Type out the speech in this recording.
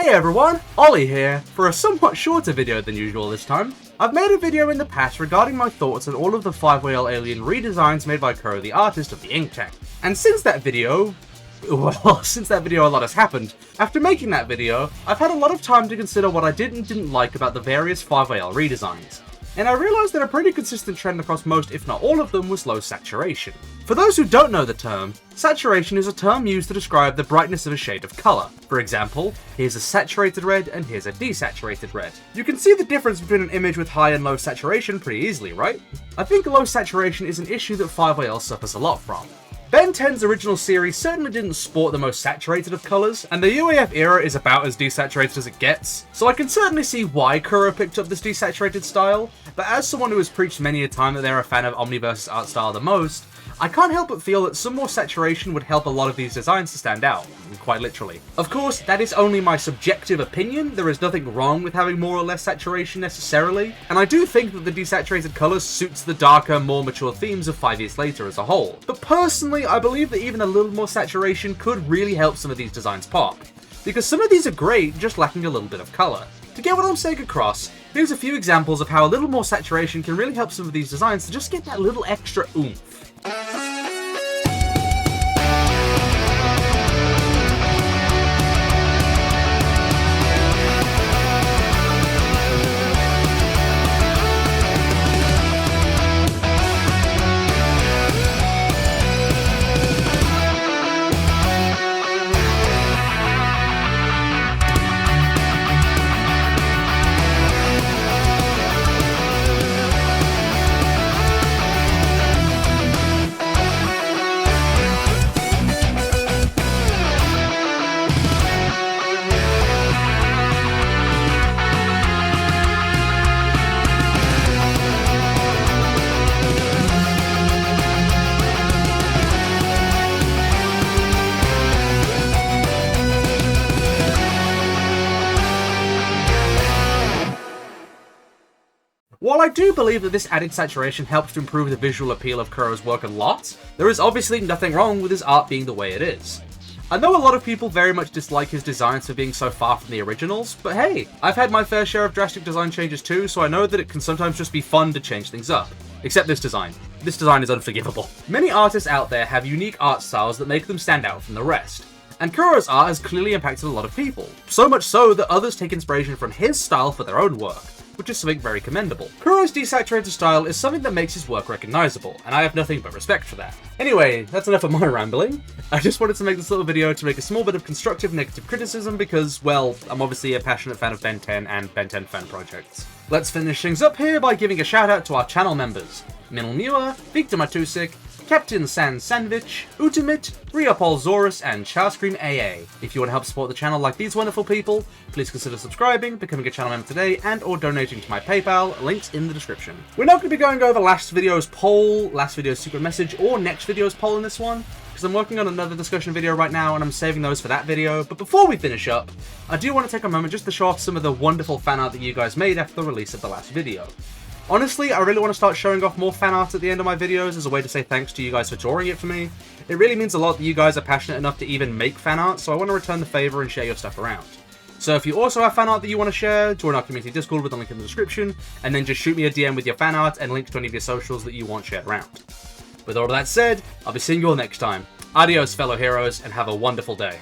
Hey everyone, Ollie here, for a somewhat shorter video than usual this time. I've made a video in the past regarding my thoughts on all of the 5whale alien redesigns made by Kuro the artist of the ink tank. And since that video a lot has happened. After making that video, I've had a lot of time to consider what I did and didn't like about the various 5whale redesigns. And I realised that a pretty consistent trend across most, if not all of them, was low saturation. For those who don't know the term, saturation is a term used to describe the brightness of a shade of colour. For example, here's a saturated red and here's a desaturated red. You can see the difference between an image with high and low saturation pretty easily, right? I think low saturation is an issue that 5whale suffers a lot from. Ben 10's original series certainly didn't sport the most saturated of colours, and the UAF era is about as desaturated as it gets, so I can certainly see why Kuro picked up this desaturated style, but as someone who has preached many a time that they're a fan of Omniverse's art style the most, I can't help but feel that some more saturation would help a lot of these designs to stand out, quite literally. Of course, that is only my subjective opinion, there is nothing wrong with having more or less saturation necessarily, and I do think that the desaturated colours suits the darker, more mature themes of 5 Years Later as a whole. But personally, I believe that even a little more saturation could really help some of these designs pop, because some of these are great, just lacking a little bit of colour. To get what I'm saying across, here's a few examples of how a little more saturation can really help some of these designs to just get that little extra oomph. While I do believe that this added saturation helps to improve the visual appeal of Kuro's work a lot, there is obviously nothing wrong with his art being the way it is. I know a lot of people very much dislike his designs for being so far from the originals, but hey, I've had my fair share of drastic design changes too, so I know that it can sometimes just be fun to change things up. Except this design. This design is unforgivable. Many artists out there have unique art styles that make them stand out from the rest. And Kuro's art has clearly impacted a lot of people, so much so that others take inspiration from his style for their own work, which is something very commendable. Kuro's desaturated style is something that makes his work recognisable, and I have nothing but respect for that. Anyway, that's enough of my rambling. I just wanted to make this little video to make a small bit of constructive negative criticism because, well, I'm obviously a passionate fan of Ben 10 and Ben 10 fan projects. Let's finish things up here by giving a shout out to our channel members: Minil Muir, Victor Matusik, Captain San Sandwich, Utimit, Riopolzorus, and Charscream AA. If you want to help support the channel like these wonderful people, please consider subscribing, becoming a channel member today, and or donating to my PayPal, links in the description. We're not going to be going over last video's poll, last video's secret message, or next video's poll in this one, because I'm working on another discussion video right now and I'm saving those for that video. But before we finish up, I do want to take a moment just to show off some of the wonderful fan art that you guys made after the release of the last video. Honestly, I really want to start showing off more fan art at the end of my videos as a way to say thanks to you guys for drawing it for me. It really means a lot that you guys are passionate enough to even make fan art, so I want to return the favour and share your stuff around. So if you also have fan art that you want to share, join our community Discord with the link in the description, and then just shoot me a DM with your fan art and links to any of your socials that you want shared around. With all of that said, I'll be seeing you all next time. Adios, fellow heroes, and have a wonderful day.